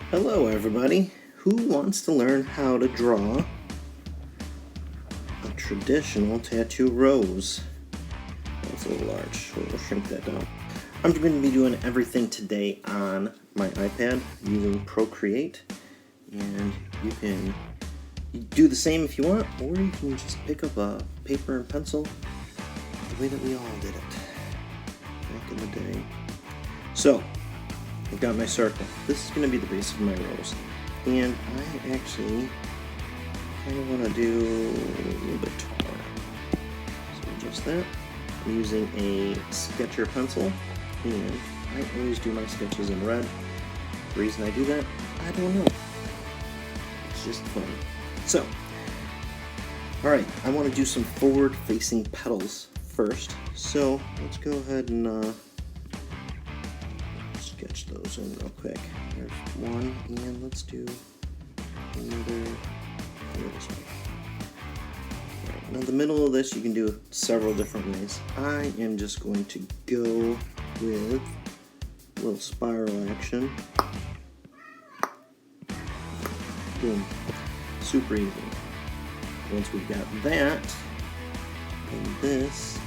Hello everybody, who wants to learn how to draw a traditional tattoo rose? That's a little large, so we'll shrink that down. I'm going to be doing everything today on my iPad using Procreate, and you can do the same if you want, or you can just pick up a paper and pencil the way that we all did it back in the day. So, I've got my circle. This is going to be the base of my rose. And I actually kind of want to do a little bit taller. So just that. I'm using a sketcher pencil, and I always do my sketches in red. The reason I do that, I don't know. It's just fun. So, alright, I want to do some forward-facing petals first. So, let's go ahead and sketch those in real quick. There's one, and let's do another this one. Right, now the middle of this you can do several different ways. I am just going to go with a little spiral action. Boom. Super easy. Once we've got that, then this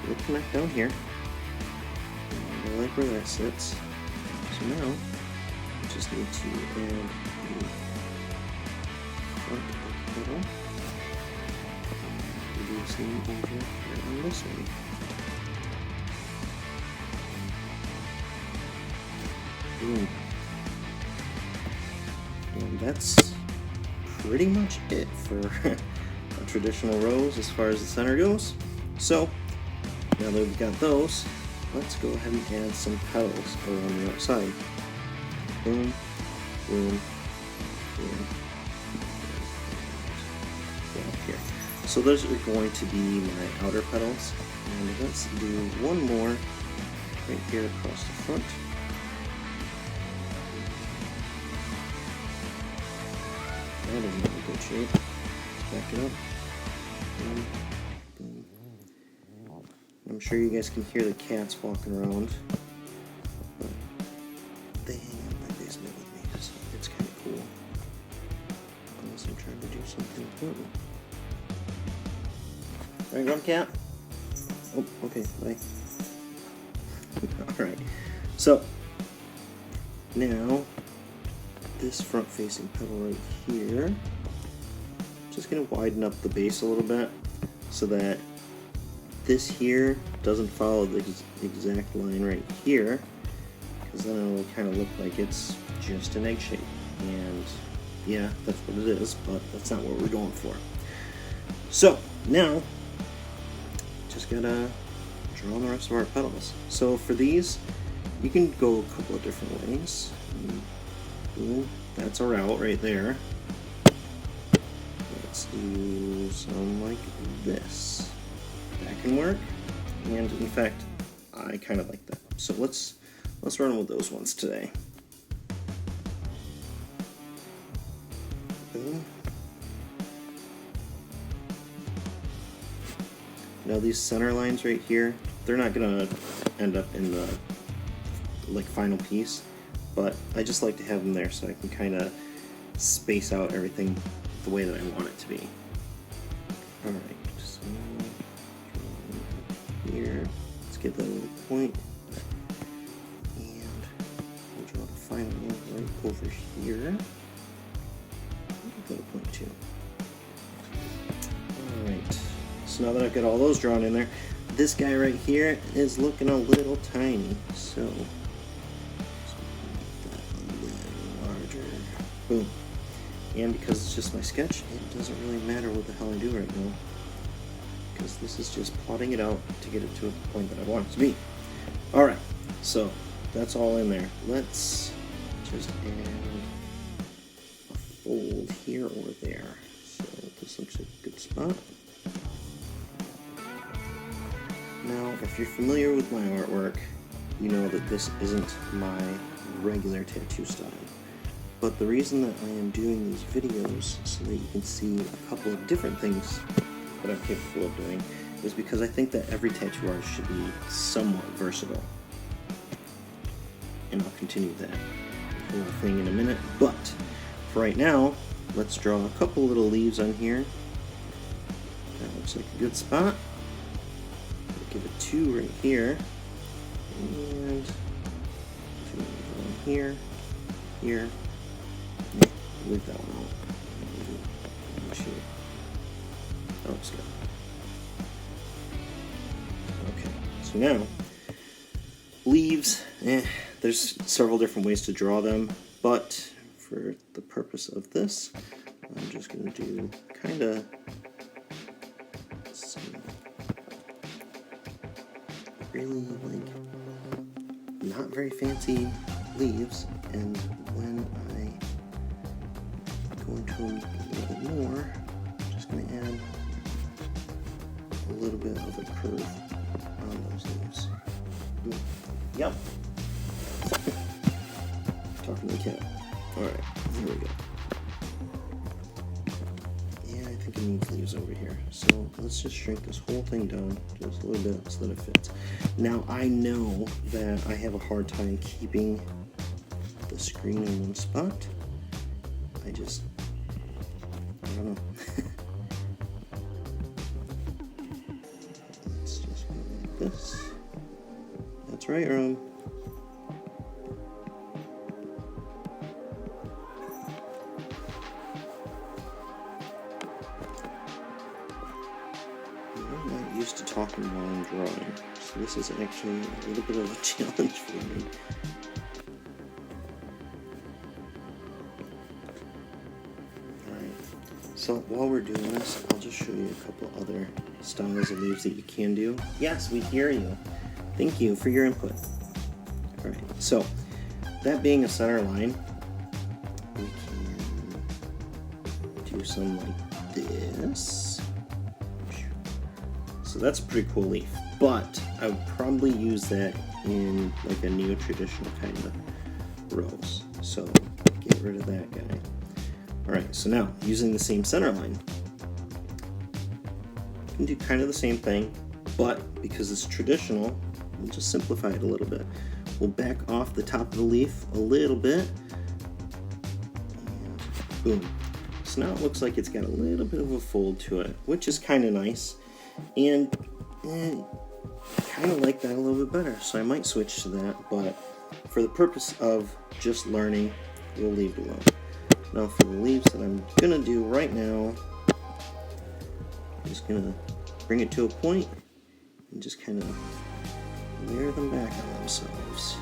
will connect down here. And I like where that sits. So now, we just need to add the front of the petal. We do the same over here on this one. Boom. And that's pretty much it for a traditional rose as far as the center goes. So, now that we've got those, let's go ahead and add some petals around the outside. Boom, boom, boom. Down here. So those are going to be my outer petals. And let's do one more right here across the front. That is not in good shape. Let's back it up. Boom, boom. I'm sure you guys can hear the cats walking around, but they hang out in my basement with me, so it's kind of cool. Unless I'm trying to do something important. Right, Grunt Cat? Oh, okay, bye. Alright, so now this front-facing petal right here, just going to widen up the base a little bit so that this here doesn't follow the exact line right here, because then it'll kind of look like it's just an egg shape. And yeah, that's what it is, but that's not what we're going for. So now, just gotta draw the rest of our petals. So for these, you can go a couple of different ways. Ooh, that's a route right there. Let's do some like this. That can work, and in fact, I kind of like that. So let's run with those ones today. Boom. Now these center lines right here, they're not gonna end up in the like final piece, but I just like to have them there so I can kind of space out everything the way that I want it to be. All right. So here, let's get that little point, and we'll draw the final one right over here. Got a point too. Alright, so now that I've got all those drawn in there, this guy right here is looking a little tiny, so let's make that a little larger. Boom. And because it's just my sketch, it doesn't really matter what the hell I do right now, because this is just plotting it out to get it to a point that I want it to be. Alright, so that's all in there. Let's just add a fold here or there. So this looks like a good spot. Now, if you're familiar with my artwork, you know that this isn't my regular tattoo style. But the reason that I am doing these videos so that you can see a couple of different things that I'm capable of doing is because I think that every tattoo artist should be somewhat versatile. And I'll continue that. whole thing in a minute, but for right now, let's draw a couple little leaves on here. That looks like a good spot. We'll give it 2 right here, and 2 here, here. Yeah, leave that one out. That looks good. Okay, so now leaves. There's several different ways to draw them, but for the purpose of this, I'm just going to do kind of some really not very fancy leaves, and when I go into them a little bit more, I'm just going to add a little bit of a curve on those leaves. Yep. Talking to the cat. Alright, here we go. Yeah, I think it needs leaves over here. So let's just shrink this whole thing down just a little bit so that it fits. Now I know that I have a hard time keeping the screen in one spot. I don't know. Let's just go like this. That's right, Rome. I'm not used to talking while I'm drawing, so this is actually a little bit of a challenge for me. Alright, so while we're doing this, I'll just show you a couple other styles of leaves that you can do. Yes, we hear you. Thank you for your input. Alright, so that being a center line, we can do some like this. So that's a pretty cool leaf, but I would probably use that in like a neo-traditional kind of rose. So get rid of that guy. Alright, so now using the same center line, you can do kind of the same thing, but because it's traditional, we'll just simplify it a little bit. We'll back off the top of the leaf a little bit, and boom. So now it looks like it's got a little bit of a fold to it, which is kind of nice, and kind of like that a little bit better, so I might switch to that, but for the purpose of just learning, we'll leave it alone. Now for the leaves that I'm going to do right now, I'm just going to bring it to a point and just kind of layer them back on themselves.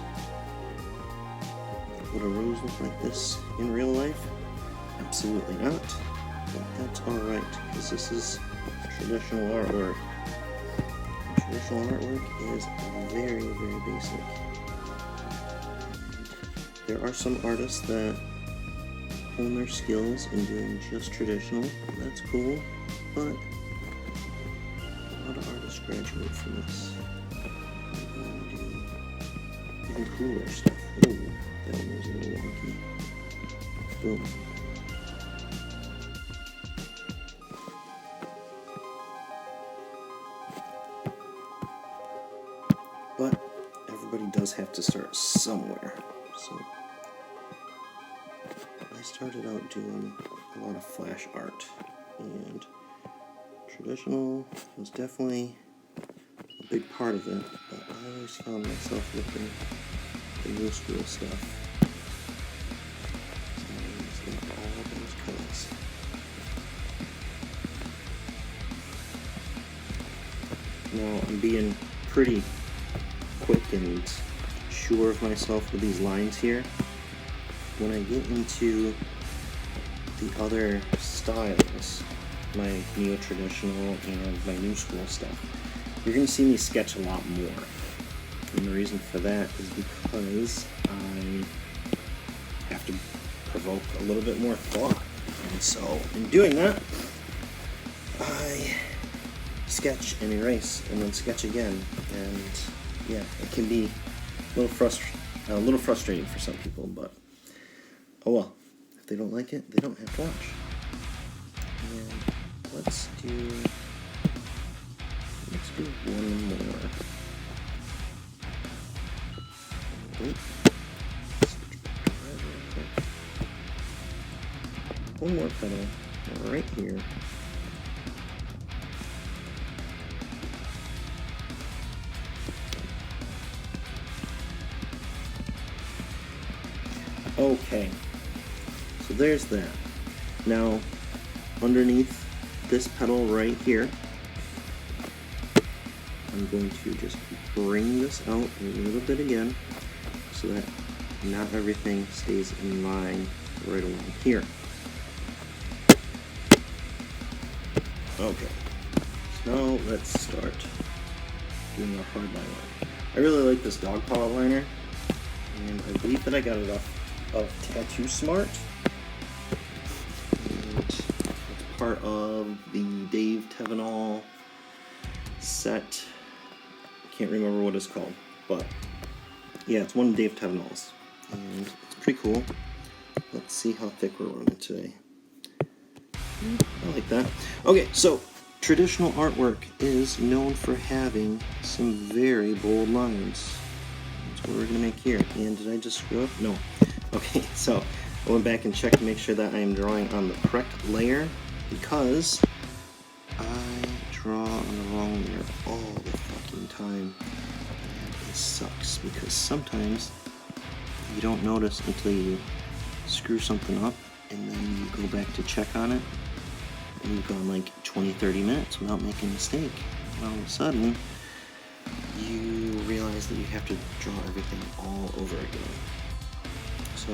Would a rose look like this in real life? Absolutely not, but that's alright, because this is traditional artwork. Traditional artwork is very, very basic. There are some artists that hone their skills in doing just traditional. That's cool, but a lot of artists graduate from this. We're going to do even cooler stuff. Ooh, that one was a little wonky. Boom. But everybody does have to start somewhere. So I started out doing a lot of flash art, and traditional was definitely a big part of it, but I always found myself looking at the new school stuff. So I always got all those colors. Now I'm being pretty quick and sure of myself with these lines here. When I get into the other styles, my neo-traditional and my new school stuff, you're going to see me sketch a lot more. And the reason for that is because I have to provoke a little bit more thought. And so in doing that, I sketch and erase and then sketch again. And yeah, it can be a little frustrating for some people, but oh well. If they don't like it, they don't have to watch. And let's do one more. Wait. one more petal right here. Okay, so there's that. Now, underneath this petal right here, I'm going to just bring this out a little bit again so that not everything stays in line right along here. Okay, so now let's start doing our hard liner. I really like this dog paw liner, and I believe that I got it off of Tattoo Smart. And it's part of the Dave Tevenall set. I can't remember what it's called, but yeah, it's one of Dave Tevenall's, and it's pretty cool. Let's see how thick we're running today. I like that. Okay, so traditional artwork is known for having some very bold lines. That's what we're going to make here. And did I just screw up? No. Okay, so I went back and checked to make sure that I am drawing on the correct layer, because I draw on the wrong layer all the fucking time. And it sucks, because sometimes you don't notice until you screw something up, and then you go back to check on it, and you've gone like 20-30 minutes without making a mistake. And all of a sudden, you realize that you have to draw everything all over again. So,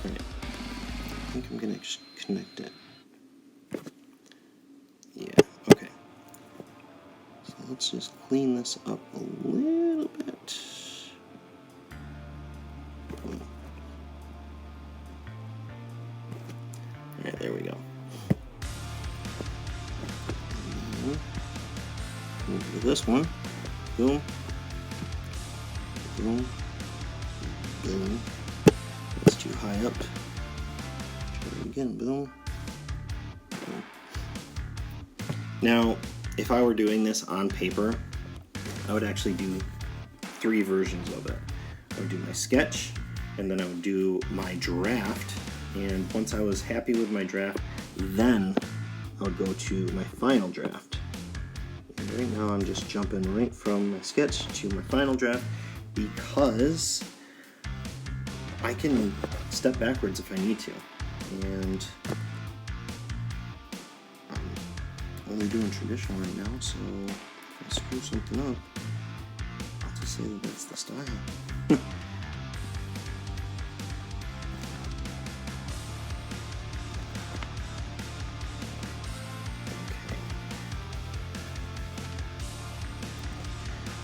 alright, I think I'm going to connect it. Yeah, okay. So let's just clean this up a little bit. Alright, there we go. Move to this one. Boom. Boom. Boom. That's too high up. Try it again. Boom. Boom. Now, if I were doing this on paper, I would actually do 3 versions of it. I would do my sketch, and then I would do my draft, and once I was happy with my draft, then I would go to my final draft. And right now I'm just jumping right from my sketch to my final draft, because I can step backwards if I need to. And I'm only doing traditional right now, so if I screw something up, I'll just say that that's the style.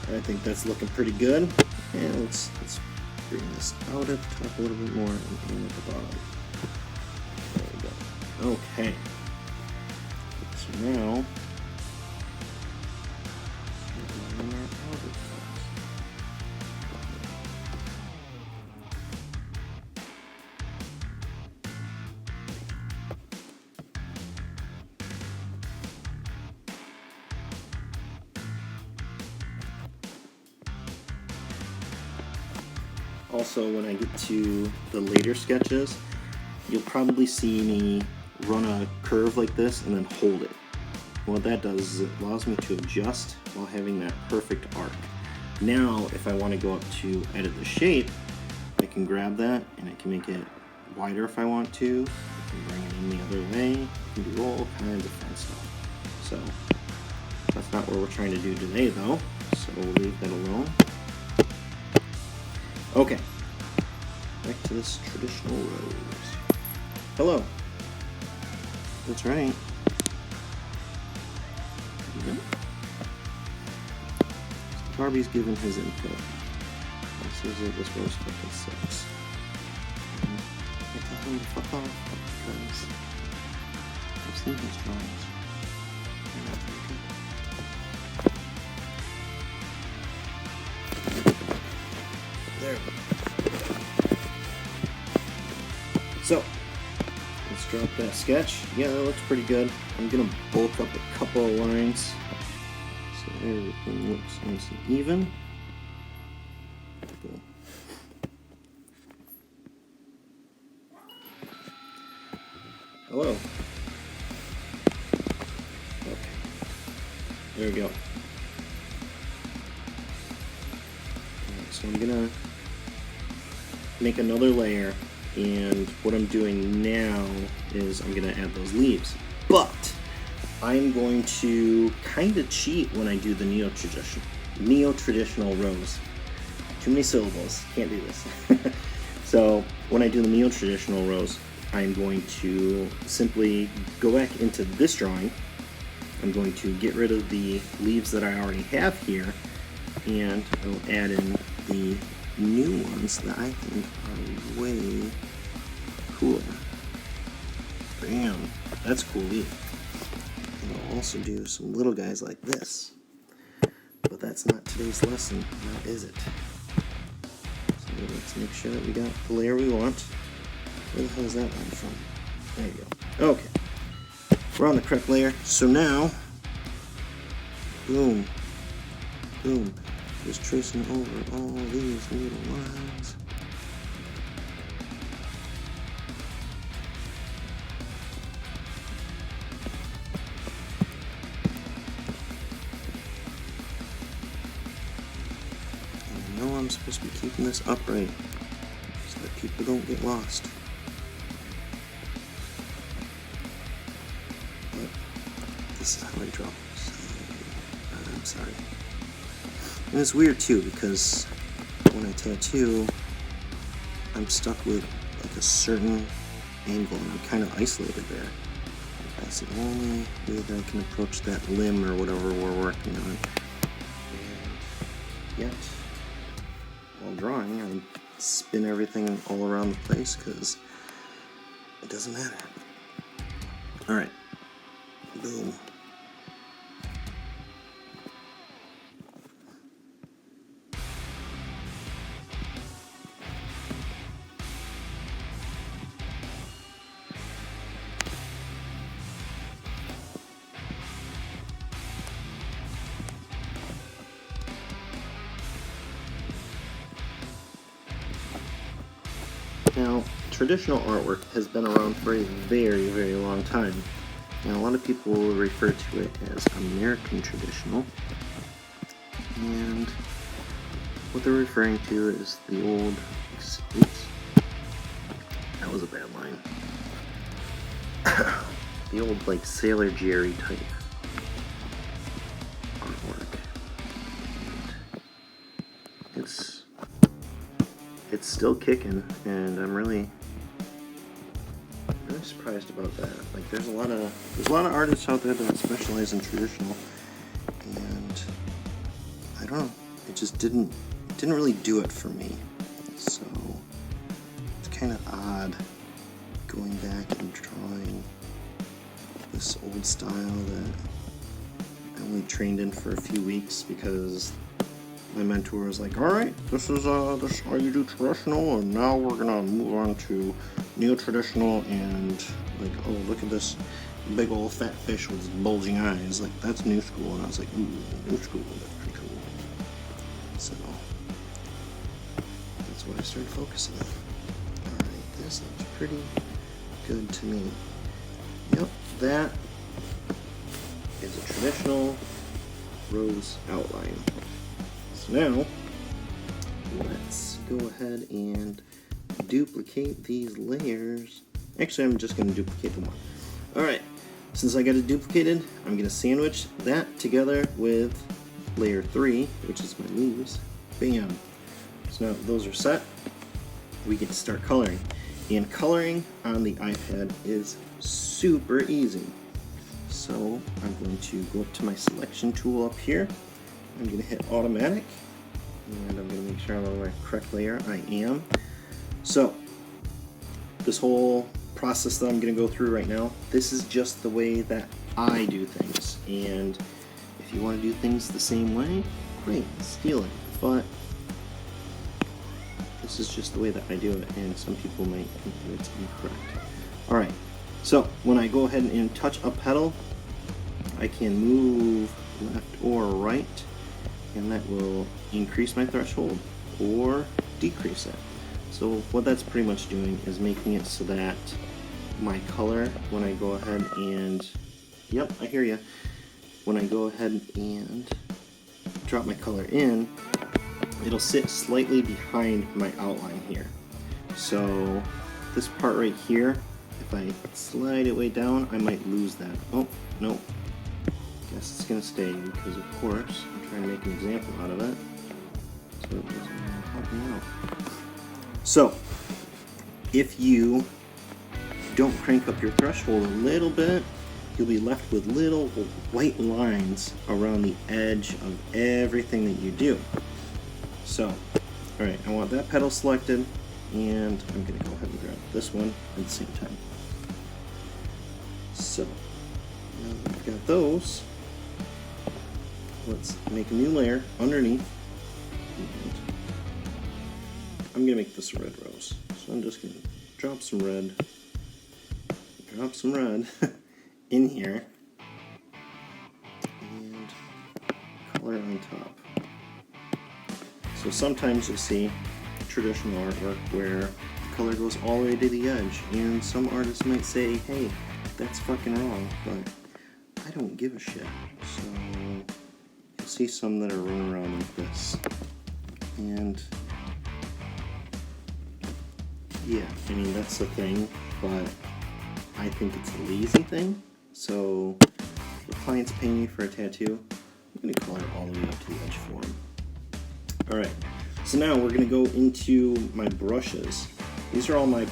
I think that's looking pretty good. And let's bring this out at the top a little bit more and in at the bottom. There we go. Okay. So now, also, when I get to the later sketches, you'll probably see me run a curve like this and then hold it. What that does is it allows me to adjust while having that perfect arc. Now, if I want to go up to edit the shape, I can grab that and I can make it wider if I want to. I can bring it in the other way. I can do all kinds of fun stuff. So, that's not what we're trying to do today though, so we'll leave that alone. Okay, back to this traditional rose. Hello. That's right. There we go. Barbie's given his input. He says that this rose fucking sucks. I tell him to fuck off, because I've seen his drawings. They're not very good. There we go. So, let's drop that sketch. Yeah, that looks pretty good. I'm going to bulk up a couple of lines so everything looks nice and even. Cool. Hello. Okay. There we go. Alright, so I'm gonna make another layer, and what I'm doing now is I'm gonna add those leaves. But I'm going to kind of cheat when I do the neo-traditional rose. Too many syllables, can't do this. So when I do the neo-traditional rose, I'm going to simply go back into this drawing. I'm going to get rid of the leaves that I already have here, and I'll add in the new ones that I think are way cooler. Bam, that's cool leaf. And I'll also do some little guys like this. But that's not today's lesson, now is it? So let's make sure that we got the layer we want. Where the hell is that line from? There you go. Okay. We're on the correct layer. So now, boom, boom. Just tracing over all these little lines. And I know I'm supposed to be keeping this upright so that people don't get lost. But this is how I draw. So, I'm sorry. And it's weird too, because when I tattoo, I'm stuck with like a certain angle, and I'm kind of isolated there. That's the only way that I can approach that limb or whatever we're working on. And yet, while drawing, I spin everything all around the place because it doesn't matter. Alright, boom. Now, traditional artwork has been around for a very, very long time. And a lot of people will refer to it as American traditional. And what they're referring to is the old, oops, that was a bad line. The old, like, Sailor Jerry type artwork. And it's still kicking, and I'm really surprised about that. Like, there's a lot of artists out there that specialize in traditional, and I don't know, it just didn't really do it for me. So it's kind of odd going back and drawing this old style that I only trained in for a few weeks because my mentor was like, alright, this is how you do traditional, and now we're gonna move on to neo-traditional, and like, oh, look at this big old fat fish with bulging eyes, like, that's new school. And I was like, ooh, new school, that's pretty cool. So that's what I started focusing on. Alright, this looks pretty good to me. Yep, that is a traditional rose outline. So now, let's go ahead and duplicate these layers. Actually, I'm just going to duplicate them all. Alright, since I got it duplicated, I'm going to sandwich that together with layer 3, which is my leaves. Bam! So now those are set, we get to start coloring. And coloring on the iPad is super easy. So I'm going to go up to my selection tool up here. I'm going to hit automatic, and I'm going to make sure I'm on my correct layer. I am. So this whole process that I'm going to go through right now, this is just the way that I do things. And if you want to do things the same way, great, steal it. But this is just the way that I do it, and some people might think that it's incorrect. Alright, so when I go ahead and touch a petal, I can move left or right, and that will increase my threshold or decrease it. So what that's pretty much doing is making it so that my color when I go ahead and, yep, I hear you. When I go ahead and drop my color in, it'll sit slightly behind my outline here. So this part right here, if I slide it way down, I might lose that. Oh, no. Guess it's gonna stay because of course I'm trying to make an example out of it. So it doesn't help me out. So if you don't crank up your threshold a little bit, you'll be left with little white lines around the edge of everything that you do. So, alright, I want that petal selected, and I'm going to go ahead and grab this one at the same time. So, now that we've got those, let's make a new layer underneath. And I'm going to make this a red rose. So I'm just going to drop some red in here, and color on top. So sometimes you'll see traditional artwork where the color goes all the way to the edge, and some artists might say, hey, that's fucking wrong, but I don't give a shit. So you'll see some that are running around like this. And yeah, I mean, that's the thing, but I think it's a lazy thing. So if the client's paying me for a tattoo, I'm going to color all the way up to the edge for them. Alright, so now we're going to go into my brushes. These are all my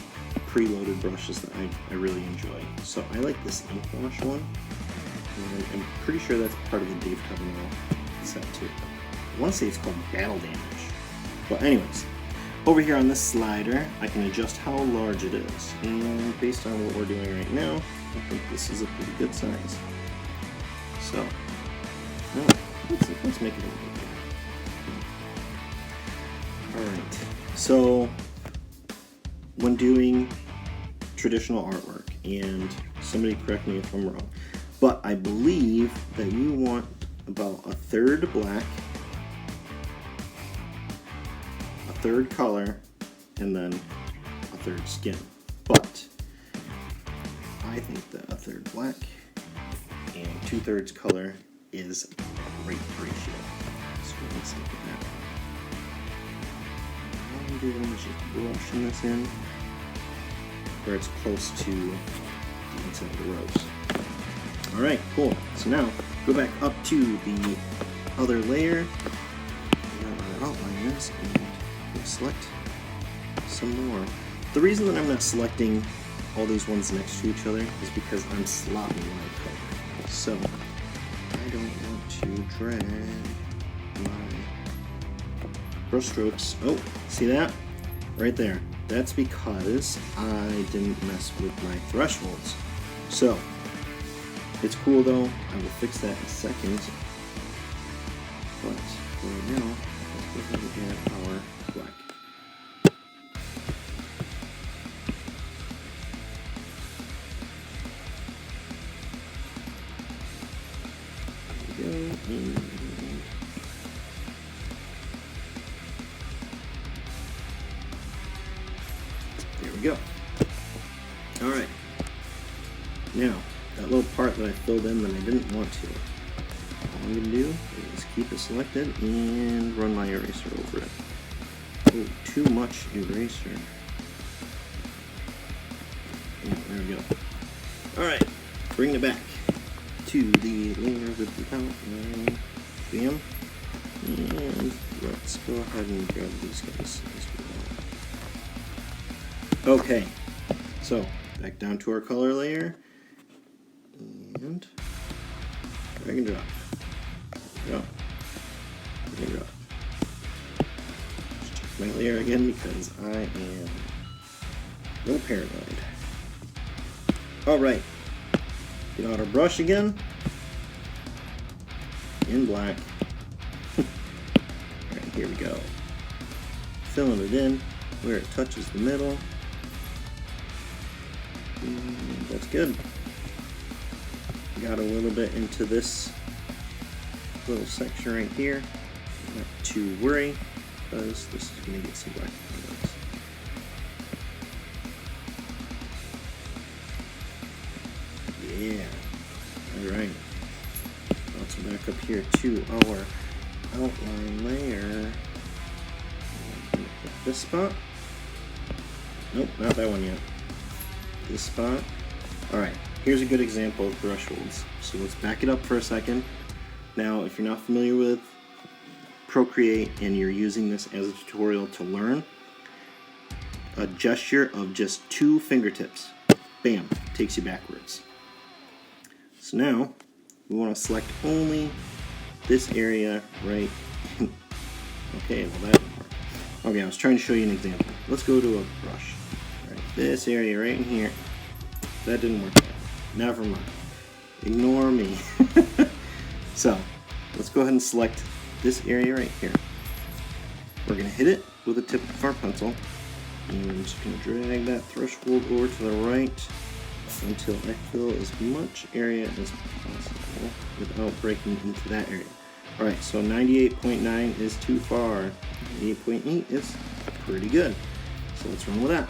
preloaded brushes that I really enjoy. So I like this ink wash one, and I'm pretty sure that's part of the Dave Taverneau set too. I want to say it's called Battle Damage. But anyways, over here on this slider, I can adjust how large it is, and based on what we're doing right now, I think this is a pretty good size. So, let's make it a little bit bigger. Alright, so when doing traditional artwork, and somebody correct me if I'm wrong, but I believe that you want about a third black, third color, and then a third skin. But I think that a third black and 2/3 color is a great ratio. So let's look at that. All I'm doing is just brushing this in where it's close to the inside of the rose. Alright, cool. So now go back up to the other layer where our outline is, and select some more. The reason that I'm not selecting all these ones next to each other is because I'm sloppy my color. So I don't want to drag my brush strokes. Oh, see that? Right there. That's because I didn't mess with my thresholds. So it's cool though. I will fix that in a second. But for right now, let's go ahead and add our black. There we go. Alright. Now, that little part that I filled in that I didn't want to, all I'm going to do is keep it selected and run my eraser over it. Oh, too much eraser. Yeah, there we go. Alright, bring it back to the layer with the outline. Bam. And let's go ahead and grab these guys as well. Okay, so back down to our color layer. And drag and drop. Drag and drop. Let's check my layer again because I am no paranoid. Alright. Get out our brush again. In black. Alright, here we go. Filling it in where it touches the middle. And that's good. Got a little bit into this little section right here. Not to worry, because this is going to get some black highlights. here to our outline layer. This spot. Nope, not that one yet. This spot. Alright, here's a good example of brush holds. So let's back it up for a second. Now, if you're not familiar with Procreate and you're using this as a tutorial to learn, a gesture of just 2 fingertips, bam, takes you backwards. So now, we want to select only this area right. Okay, well that didn't work. Okay, I was trying to show you an example. Let's go to a brush. Right, this area right in here. That didn't work out. Never mind. Ignore me. So, let's go ahead and select this area right here. We're going to hit it with the tip of our pencil. And I'm just going to drag that threshold over to the right until I fill as much area as possible without breaking into that area. Alright, so 98.9 is too far. 98.8 is pretty good. So let's run with that.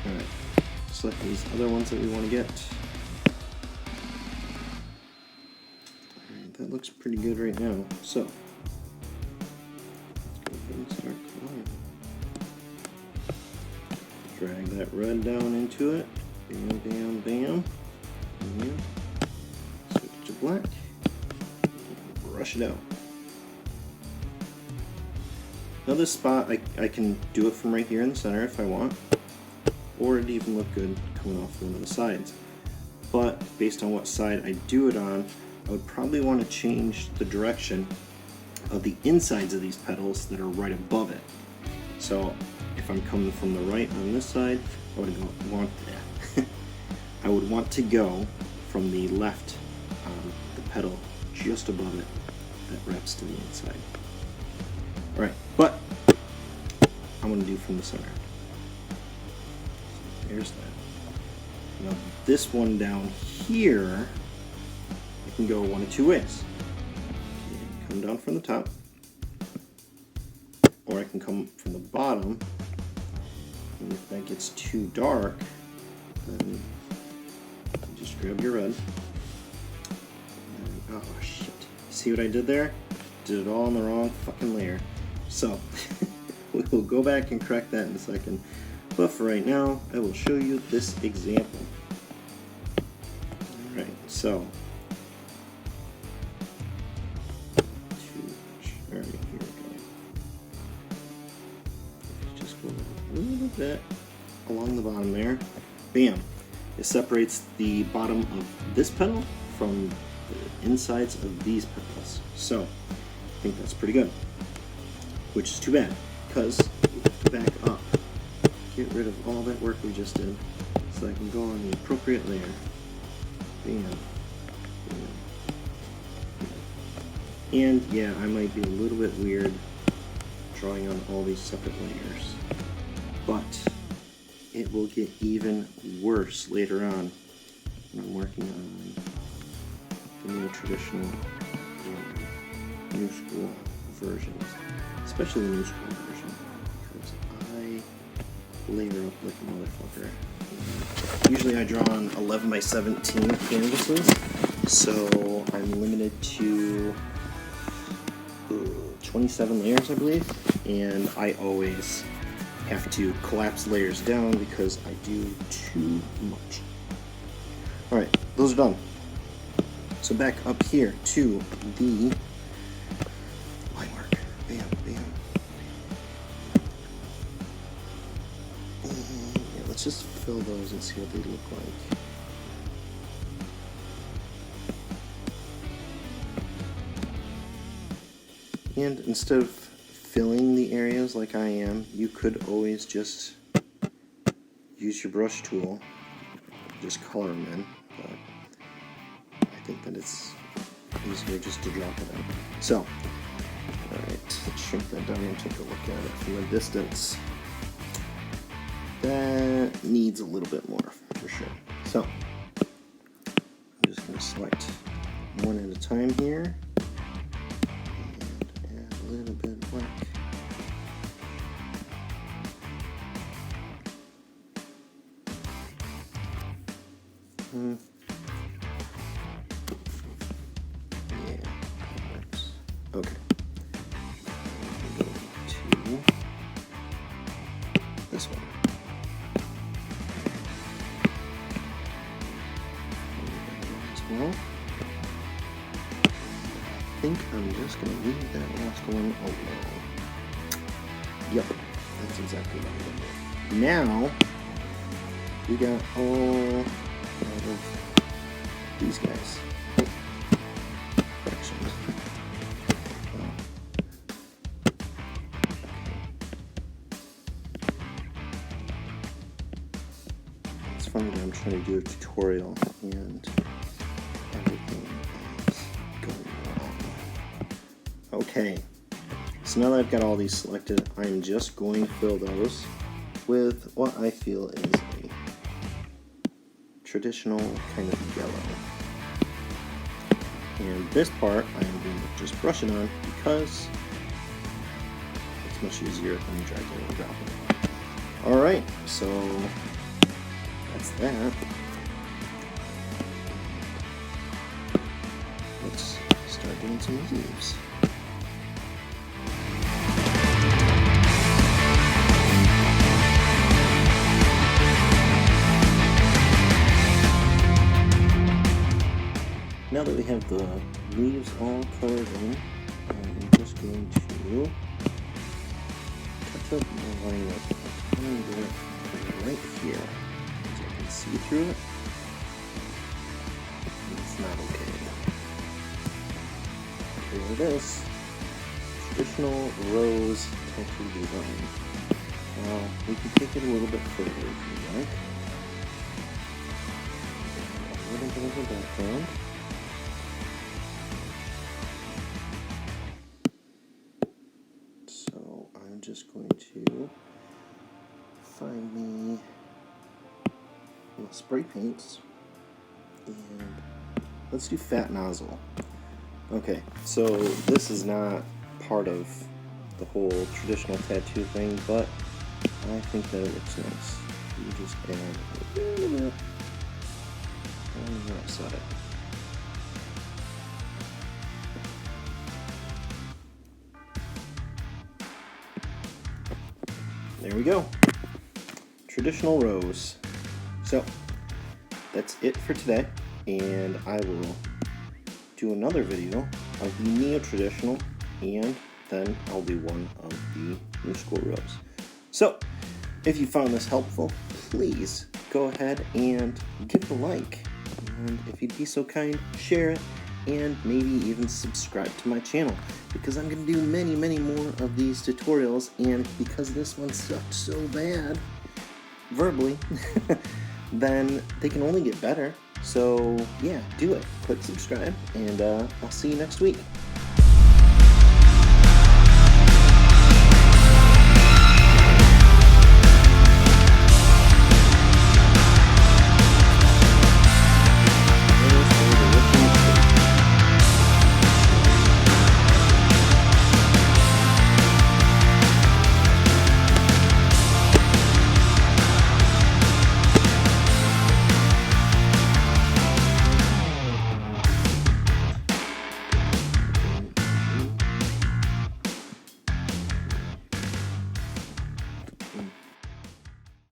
Alright, select these other ones that we want to get. Alright, that looks pretty good right now. So, let's go ahead and start coloring. Drag that red down into it. Bam, bam, bam. Bam. Switch to black. Brush it out. Now this spot, I can do it from right here in the center if I want, or it'd even look good coming off one of the sides. But based on what side I do it on, I would probably want to change the direction of the insides of these petals that are right above it. So if I'm coming from the right on this side, I would want I would want to go from the left on the petal just above it that wraps to the inside. Alright, but I'm going to do from the center. So there's that. Now this one down here, I can go one of 2 ways. Come down from the top, or I can come from the bottom, and if that gets too dark, then you just grab your red. And, oh shit. See what I did there? Did it all on the wrong fucking layer. So, we'll go back and correct that in a second. But for right now, I will show you this example. Alright, so. Alright, here we go. Just go a little bit along the bottom there. Bam! It separates the bottom of this petal from the insides of these petals. So, I think that's pretty good. Which is too bad, because we have to back up, get rid of all that work we just did, so I can go on the appropriate layer. Bam. Bam. And yeah, I might be a little bit weird drawing on all these separate layers, but it will get even worse later on when I'm working on the more traditional new school versions, especially the new school version, because I layer up like a motherfucker. Usually I draw on 11 by 17 canvases, so I'm limited to 27 layers, I believe, and I always have to collapse layers down because I do too much. Alright, those are done. So back up here to the line work. Bam, bam. Yeah, let's just fill those and see what they look like. And instead of filling the areas like I am, you could always just use your brush tool, just color them in, but I think that it's easier just to drop it in. So, alright, let's shrink that down and take a look at it from a distance. That needs a little bit more, for sure. So, I'm just going to select one at a time here, and add a little bit of black. Yeah, Okay. Go to this one. As well. I think I'm just going to leave that last one alone. Yep, that's exactly what I'm going to do. Now, we got all of these guys. Correction. It's funny that I'm trying to do a tutorial and everything is going wrong. Okay, so now that I've got all these selected, I'm just going to fill those with what I feel is a traditional kind of yellow. And this part I'm going to just brush it on because it's much easier than dragging and dropping. Alright, so that's that. Let's start doing some leaves. Now that we have the leaves all colored in, I'm just going to touch up my line with a tiny bit right here, so I can see through it. It's not okay. Here it is. Traditional rose tattoo design. Now, we can take it a little bit further if you like. A little bit of the background. I'm just going to find me my spray paints and let's do fat nozzle. Okay, so this is not part of the whole traditional tattoo thing, but I think that it looks nice. You just add a little bit on the outside. There we go. Traditional rose. So, that's it for today, and I will do another video of the neo-traditional, and then I'll do one of the new school rose. So, if you found this helpful, please go ahead and give it a like, and if you'd be so kind, share it, and maybe even subscribe to my channel, because I'm going to do many, many more of these tutorials, and because this one sucked so bad, verbally, then they can only get better. So yeah, do it. Click subscribe, and I'll see you next week.